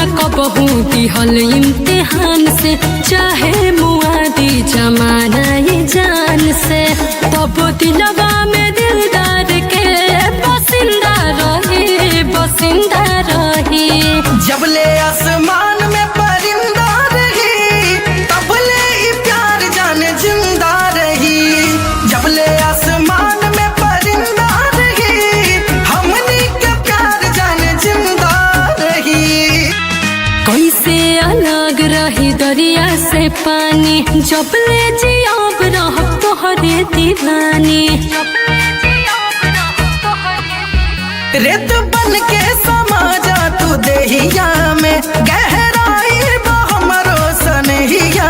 ना कबहू दिहल इम्तिहान से, चाहे मुआदी जमाना ये जान से, तब दिलवा में दिलदार के बसिंदा रही, बसिंदा रही। जबले आसमान में परिंदा रही, तबले ई प्यार जाने जिंदा रही। जबले आसमान में परिंदा रही, हमनी के प्यार जाने जिंदा रही। कैसे अलग रही दरिया से पानी, जबले जियाब रह तोहरे दीवानी। रेत बन के समा जा तू देहिया में, गहराई बा हमरो सनहिया